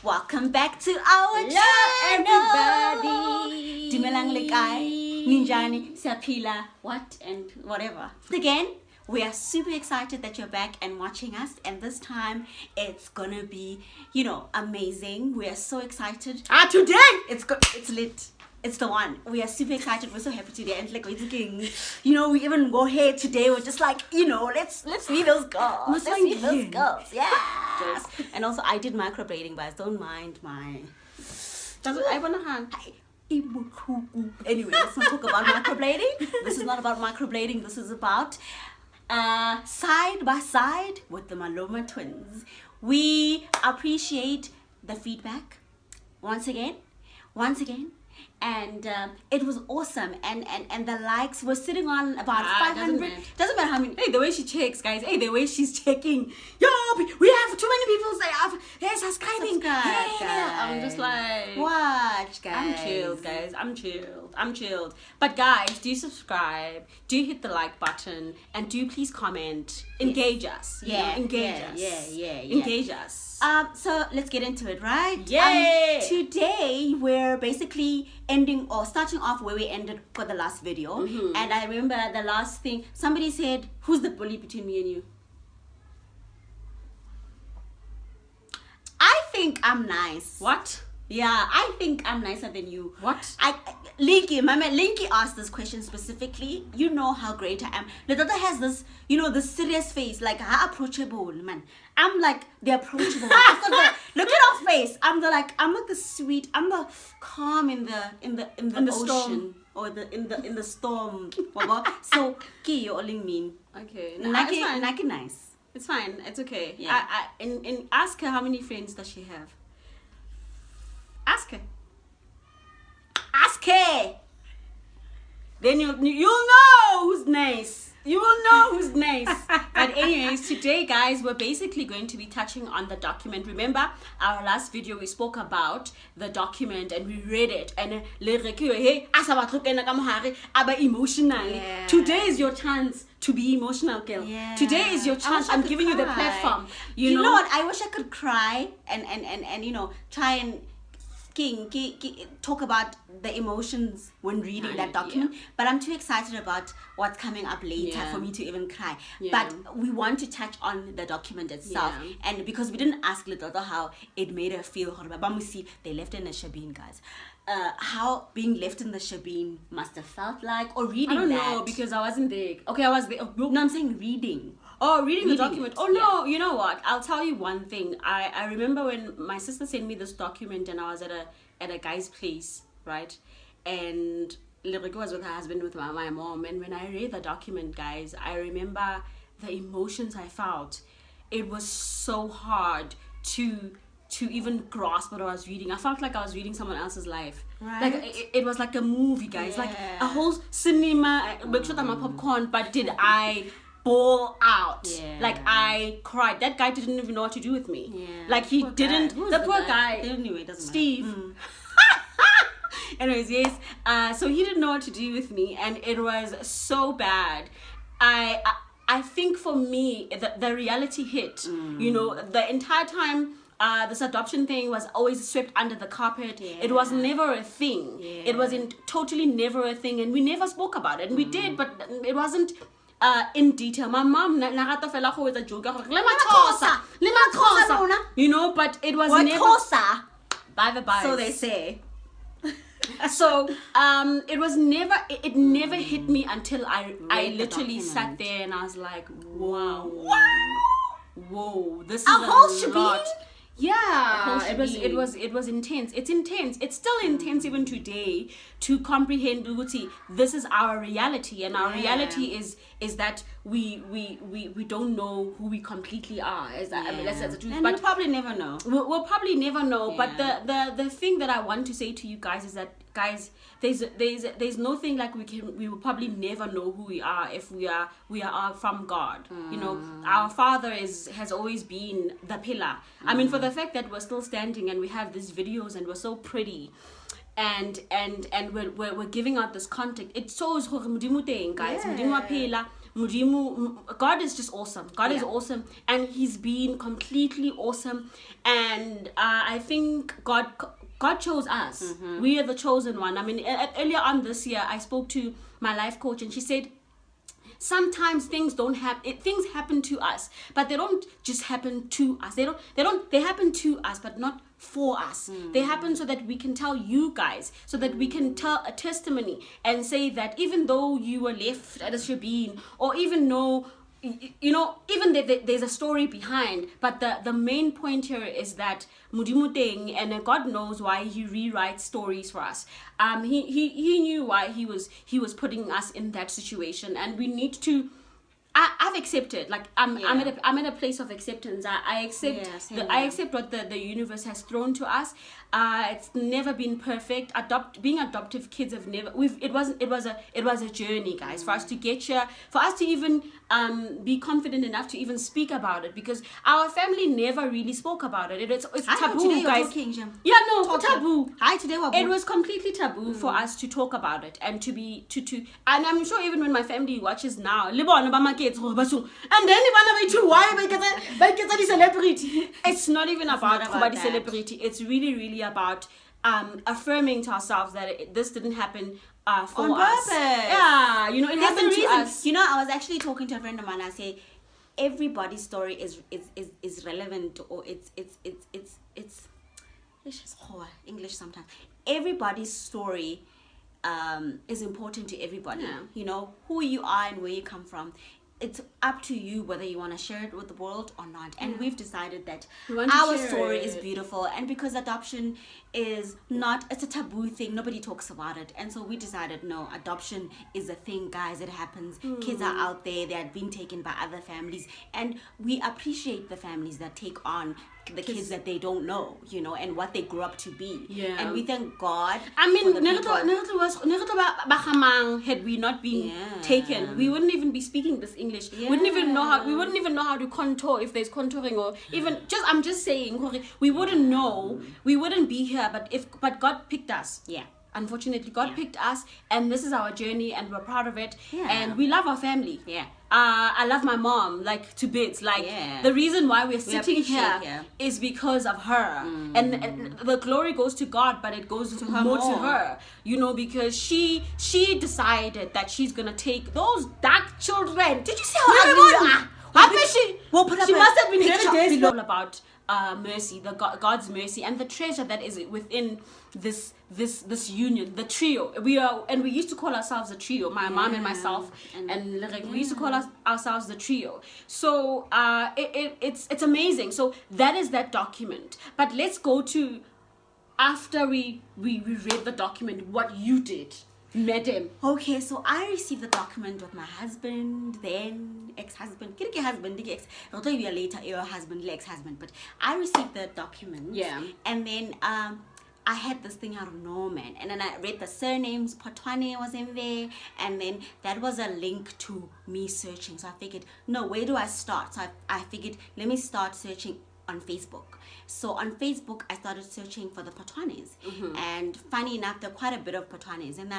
Welcome back to our channel, everybody. Dumelang le kae, ninjani, siyaphila, what and whatever. Again, we are super excited that you're back and watching us, and this time it's gonna be, amazing. We are so excited. Today It's lit. It's the one. We are super excited. We're so happy today. And like, we even go here today. We're just like, let's be those girls. Let's be those girls. Yeah. Just, and also, I did microblading, but don't mind my. I want to hand. Anyway, let's not talk about microblading. This is not about microblading. This is about side by side with the Maloma twins. We appreciate the feedback once again. And it was awesome, and the likes were sitting on about 500. Doesn't matter how many. Hey, the way she checks, guys. Hey, the way she's checking. Yo, we have too many people say, hey, subscribing. Guys. I'm just like, watch, guys. I'm chilled, guys. I'm chilled. But guys, do subscribe. Do hit the like button, and do please comment. Engage us. Engage us. Yeah. Engage us. So let's get into it, right? Yay! Today we're basically ending or starting off where we ended for the last video. Mm-hmm. And I remember the last thing somebody said, who's the bully between me and you? I think I'm nice. What? Yeah, I think I'm nicer than you. What? Linky asked this question specifically. You know how great I am. Ledota has this, this serious face, like how approachable, man. I'm like the approachable. Look at our face. I'm like the sweet. I'm the calm in the ocean storm. or in the storm. So, you only mean. Okay. Nike nice. It's fine. It's okay. Yeah. And ask her how many friends does she have. Ask her. Then you'll know who's nice. You will know who's nice. But anyways, today, guys, we're basically going to be touching on the document. Remember, our last video, we spoke about the document and we read it. And emotional. Yeah. Today is your chance to be emotional, girl. Yeah. Today is your chance. I'm giving you the cry. platform. You know what? I wish I could cry and try and talk about the emotions when reading that document, but I'm too excited about what's coming up later for me to even cry. But we want to touch on the document itself, and because we didn't ask Little how it made her feel. They left in the Shabin, guys. How being left in the Shabin must have felt like, or reading. I don't that. know because I wasn't there. Okay, I was there. No, I'm saying reading. Oh, reading the document. It, Oh, no, you know what? I'll tell you one thing. I remember when my sister sent me this document and I was at a guy's place, right? And Liriko was with her husband, with my mom. And when I read the document, guys, I remember the emotions I felt. It was so hard to even grasp what I was reading. I felt like I was reading someone else's life. Right. Like it was like a movie, guys. Like a whole cinema. Make sure that my popcorn, but did I bawl out? Like I cried. That guy didn't even know what to do with me. Like he didn't. The poor guy. Anyway, doesn't Steve. matter. Anyways, yes. So he didn't know what to do with me, and it was so bad. I think for me the reality hit. The entire time. This adoption thing was always swept under the carpet. It was never a thing. It was totally never a thing, and we never spoke about it. And we did, but it wasn't in detail. My mom narata fela go etsa joke gore le mathosa, but it was never by the by. So they say. So it was never. It never hit me until I literally sat there and I was like, wow, this is a whole lot. Yeah, it was intense. It's intense. It's still intense even today to comprehend Uguti. This is our reality, and our reality is that we don't know who we completely are. That's the truth. And but we'll probably never know. We'll probably never know. But the thing that I want to say to you guys is that, guys, there's nothing like we will probably never know who we are if we are from God. Our Father has always been the pillar. I mean, for the fact that we're still standing and we have these videos and we're so pretty and we're giving out this content, it shows guys. God is just awesome. God is Yeah. awesome, and He's been completely awesome. And I think God chose us. We are the chosen one. I mean, earlier on this year, I spoke to my life coach, and she said, sometimes things don't happen. Things happen to us, but they don't just happen to us. They happen to us, but not for us. They happen so that we can tell you guys, so that we can tell a testimony and say that even though you were left at a shebeen, or even though even there's a story behind, but the main point here is that Mudimuteng, and God knows why He rewrites stories for us. He knew why he was putting us in that situation, and we need to. I've accepted. Like I'm at a place of acceptance. I accept. I accept what the universe has thrown to us. It's never been perfect. Being adoptive kids have never. It was a journey, guys, for us to get here, for us to even be confident enough to even speak about it, because our family never really spoke about it. It's taboo, today guys. Yeah, no, taboo. Hi, today we're It was completely taboo for us to talk about it and to and I'm sure even when my family watches now, and then why the celebrity. It's not even about the celebrity. It's really about affirming to ourselves that this didn't happen for on us. purpose. Yeah, it happened to us. I was actually talking to a friend of mine. I say everybody's story is relevant, or it's English sometimes. Everybody's story is important to everybody. Yeah. Who you are and where you come from. It's up to you whether you want to share it with the world or not. And we've decided that our story is beautiful, and because adoption is not, it's a taboo thing, nobody talks about it, and so we decided, no, adoption is a thing, guys. It happens. Kids are out there, they are being taken by other families, and we appreciate the families that take on the kids that they don't know, and what they grew up to be. Yeah. And we thank God. I mean, for the people. had we not been taken, we wouldn't even be speaking this English. We wouldn't even know how to contour, if there's contouring, or even I'm just saying, we wouldn't know, we wouldn't be here, but God picked us. Yeah. Unfortunately, God picked us, and this is our journey, and we're proud of it. Yeah. And we love our family. Yeah. I love my mom to bits. The reason why we're sitting here is because of her, and the glory goes to God, but it goes to her more to her. Because she decided that she's gonna take those dark children. Did you see how ugly? She must have been very desperate about mercy, God's mercy, and the treasure that is within this union, the trio. We used to call ourselves a trio, my mom and myself, and we used to call ourselves the trio. So it's amazing. So that is that document. But let's go to after we read the document, what you did. Madam. Okay, so I received the document with my husband, then ex-husband. I'll tell you later, your husband, ex-husband. But I received the document. Yeah. And then I had this thing out of Norman. And then I read the surnames. Potwane was in there. And then that was a link to me searching. So I figured, no, where do I start? So I figured, let me start searching on Facebook. So on Facebook, I started searching for the Potwanes, and funny enough, there are quite a bit of Potwanes, and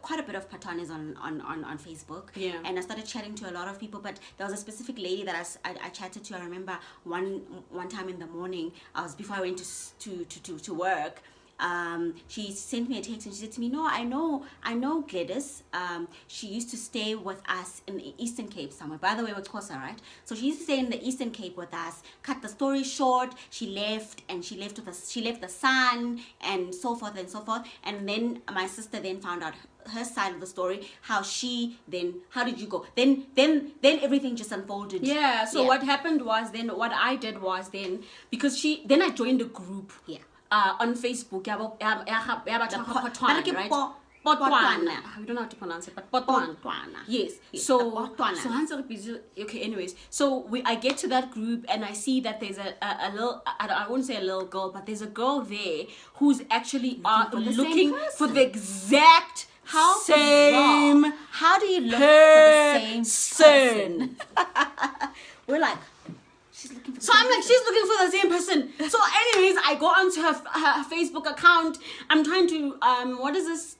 quite a bit of Potwanes on Facebook. Yeah. And I started chatting to a lot of people, but there was a specific lady that I chatted to. I remember one time in the morning, before I went to work. She sent me a text and she said to me, no, I know Gladys. She used to stay with us in the Eastern Cape somewhere. By the way, with Xhosa, right? So she used to stay in the Eastern Cape with us. Cut the story short, she left the son and so forth and so forth. And then my sister then found out her side of the story, how did you go? Then everything just unfolded. Yeah. So what happened was what I did was because I joined a group. Yeah. On Facebook, right? Potwana. We don't know how to pronounce it, but Potwana. Yes. So okay. Anyways, so I get to that group and I see that there's a little. I won't say a little girl, but there's a girl there who's actually looking for the exact same. How do you look for the same person? We're like. I'm like, she's looking for the same person. So anyways, I go onto her Facebook account. I'm trying to, what is this?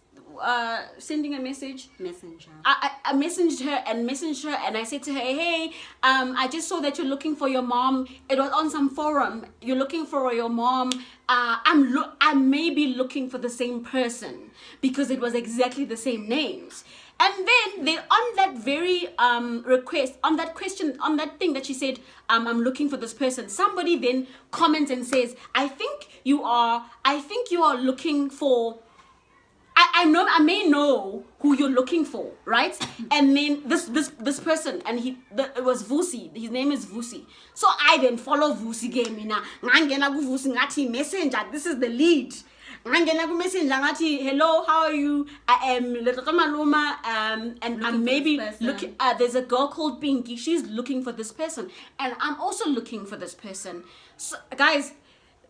sending a message. Messenger. I messaged her and I said to her, hey, I just saw that you're looking for your mom. It was on some forum. You're looking for your mom. I may be looking for the same person because it was exactly the same names. And then on that very request, on that question, on that thing that she said, I'm looking for this person, somebody then comments and says, I think you are looking for, I may know who you're looking for, right? And then this person, and it was Vusi. His name is Vusi. So I then follow Vusi game. Ngati messenger. This is the lead. Messenger. Hello, how are you? I am Maluma. And I'm maybe looking. There's a girl called Pinky. She's looking for this person, and I'm also looking for this person. So, guys,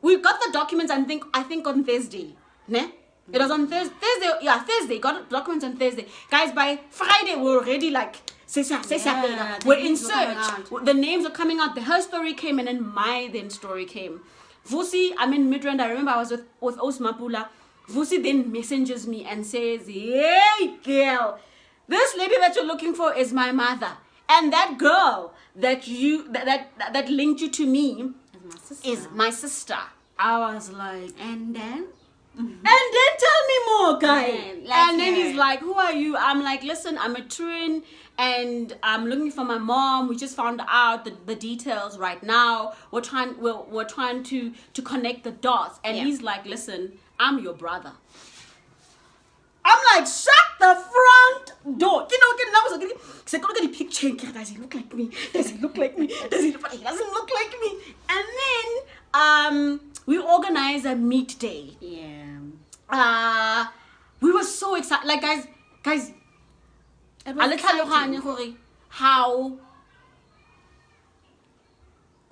we got the documents. I think on Thursday, ne? It was on Thursday. Thursday. Got documents on Thursday. Guys, by Friday, we're already like, we're in search. The names are coming out. Her story came, and then my story came. Vusi, I'm in Midrand. I remember I was with Osmapula. Vusi then messages me and says, hey, girl, this lady that you're looking for is my mother. And that girl that linked you to me is my sister. I was like, and then? And then tell me more, guy. And then hear he's it. like, who are you? I'm like, listen, I'm a twin and I'm looking for my mom. We just found out the details right now. We're trying to connect the dots. And he's like, listen, I'm your brother. I'm like, shut the front door. You know, because I got the picture. Does he look like me? Does he look like me? But he doesn't look like me. And then we organized a meet day. Yeah. We were so excited. Like, guys, It was exciting. how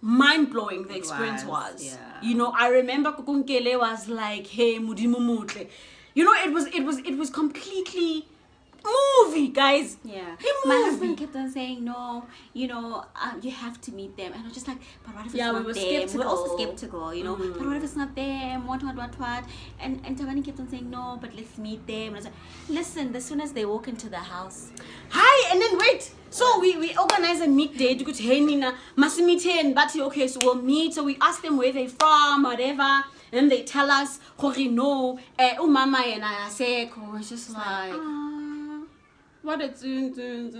mind-blowing the experience was. Yeah. You know, I remember Kukunkele was like, hey, Mudimu Mutle. You know, it was completely movie, guys. Yeah. My My husband kept on saying, no, you have to meet them. And I was just like, but what if it's not we were them? skeptical. We're also skeptical, you know. But what if it's not them? What? And Tavani kept on saying, no, but let's meet them. And I was like, listen, as soon as they walk into the house. Hi, and then wait. So we organize a meet day. You could hey Nina, must meet here and Batty. Okay, so we'll meet. So we ask them where they're from, whatever. And then they tell us, no, mama and I say, it's just like, what a dun.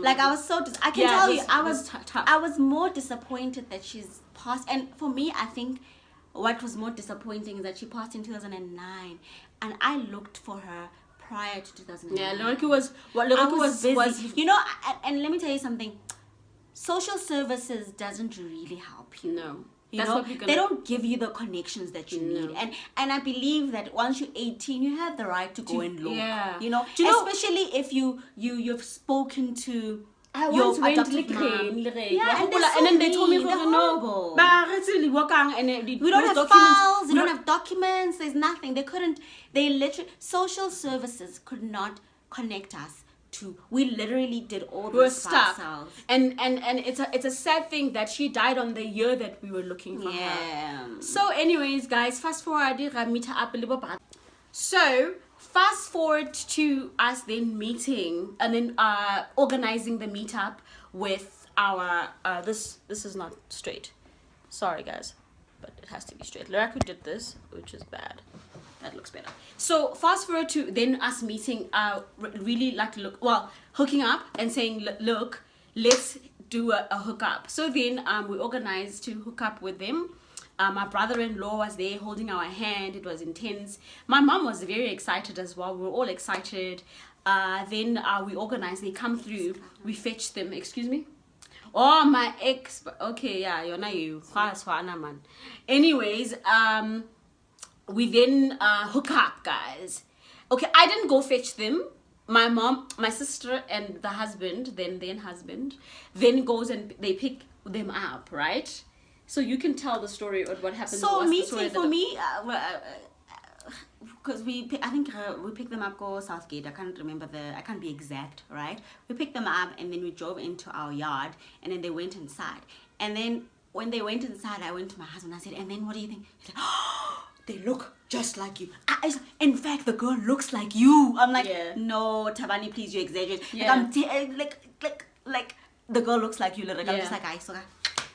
Like I was so I can tell you I was tough. I was more disappointed that she's passed. And for me, I think what was more disappointing is that she passed in 2009, and I looked for her prior to 2009. Yeah, Loriki was busy. You know, and let me tell you something. Social services doesn't really help you. No. You know, they don't give you the connections that you need. And I believe that once you're 18, you have the right to go and look. Yeah. You know, especially if you've spoken to your adoptive mom. Yeah, and then they told me, no, we we don't have files, we don't have documents, there's nothing. They literally, social services could not connect us to, we literally did all this by ourselves. And it's a sad thing that she died on the year that we were looking for her. So anyways, guys, fast forward to us then meeting and then organizing the meetup with our this is not straight. Sorry guys, but it has to be straight. Leraku did this, which is bad. That looks better. So fast forward to then us meeting, really like hooking up and saying, look, let's do a hookup. So then we organized to hook up with them. My brother-in-law was there holding our hand. It was intense. My mom was very excited as well. We were all excited. Then we organized. They come through. We fetched them. Excuse me? Oh, my ex. Okay, yeah, you're not you. Man. Anyways, we then hook up, guys. Okay, I didn't go fetch them. My mom, my sister, and the husband, then goes and they pick them up, right? So you can tell the story of what happened. So meeting for me, because I think we picked them up, go Southgate. I can't be exact, right? We picked them up and then we drove into our yard and then they went inside. And then when they went inside, I went to my husband. I said, and then what do you think? He's like, oh, they look just like you. In fact, the girl looks like you. I'm like, Yeah. no, Tabani, please, you exaggerate. Yeah. Like the girl looks like you. Like, I'm Yeah. just like, I saw.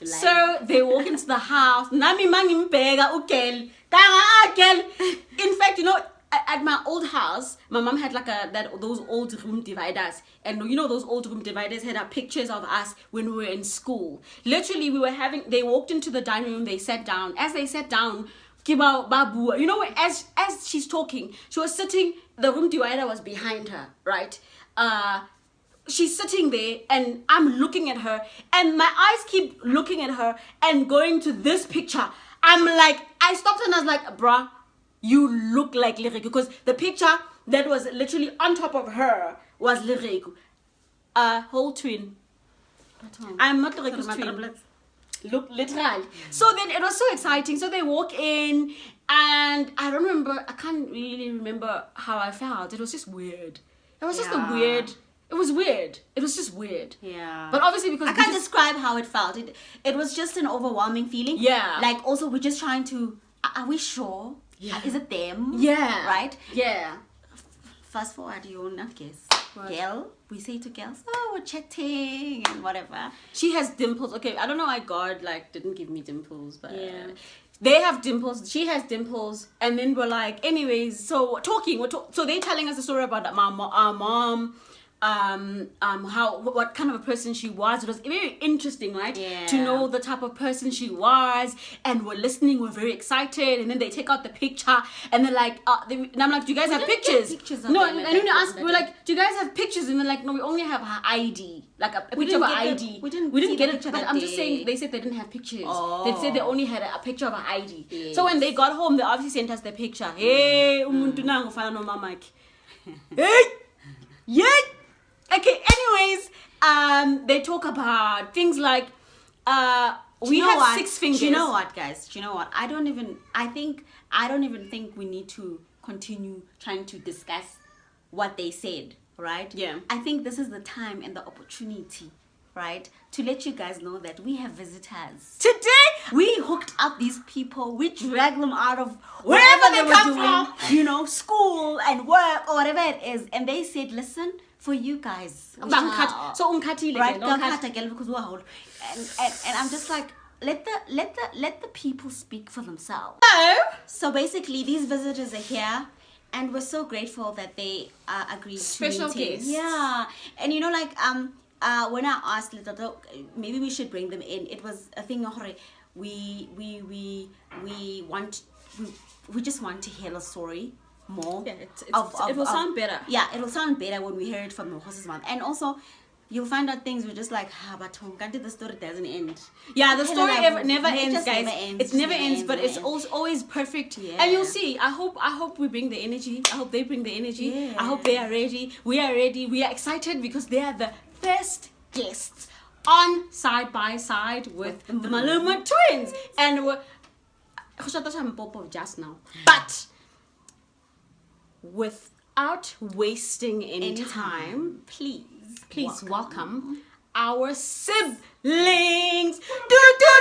So they walk into the house. Nami mangimbega ukel. Kanga akel. In fact, you know, at my old house, my mom had like those old room dividers, and you know those old room dividers had pictures of us when we were in school. Literally, they walked into the dining room. They sat down. As they sat down, Kiba Babu, you know, as she's talking, she was sitting. The room divider was behind her, right? She's sitting there and I'm looking at her and my eyes keep looking at her and going to this picture. I'm like, I stopped and I was like, bruh, you look like Liriku, because the picture that was literally on top of her was Liriku. Whole twin. I'm not Liriku's twin. Look, literal. So then it was so exciting. So they walk in and I can't really remember how I felt. It was just weird. It was just it was weird. It was just weird. Yeah. But obviously because I can't describe how it felt. It was just an overwhelming feeling. Yeah. Like also we're just trying to, are we sure? Yeah. Is it them? Yeah. Right? Yeah. Fast forward, you will not guess. What? Girl, we say to girls, oh, we're chatting and whatever. She has dimples. Okay, I don't know why God didn't give me dimples, but Yeah. they have dimples. She has dimples, and then we're like, anyways. So so they're telling us a story about our mom, what kind of a person she was. It was very interesting, right? Yeah. To know the type of person she was, and we're listening. We're very excited, and then they take out the picture, and they're like, and I'm like, do you guys have didn't pictures? get pictures of No, them and at then that ask, point, we're that like, do you guys have pictures? And they're like, no, we only have her ID, like a We picture of didn't her get the- ID. we didn't We see didn't the get it, picture but that I'm just saying day. they said they didn't have pictures. Oh. They said they only had a picture of her ID. Yes. So when they got home, they obviously sent us the picture. Hey, umuntu nangu ufana nomamaki. Hey, yeah. Okay. Anyways, they talk about things like we have 6 fingers. Do you know what, guys? Do you know what? I don't even think we need to continue trying to discuss what they said, right? Yeah. I think this is the time and the opportunity, right, to let you guys know that we have visitors. Today, We hooked up these people. We dragged them out of Wherever wherever they were come doing, you know, school and work or whatever it is. And they said, listen, for you guys. so unkatile, Right, no, because we're old. And I'm just like, let the people speak for themselves. So basically, these visitors are here, and we're so grateful that they agreed Special to meeting. guests. Yeah, and you know, like when I asked Little, maybe we should bring them in. It was a thing. We just want to hear a story more. Yeah, it will sound better. Yeah, it'll sound better when we hear it from the horse's mouth. And also, you'll find out things we're just like, but the story doesn't end. Yeah, the story never It ends, just guys. never ends. It Just never never ends, ends, but never it's ends. always perfect. Yeah. And you'll see. I hope we bring the energy. I hope they bring the energy. Yeah. I hope they are ready. We are ready. We are excited because they are the first guests on Side by Side with the Maluma twins. And we're just now. But without wasting any time, please please welcome our siblings. Do, do,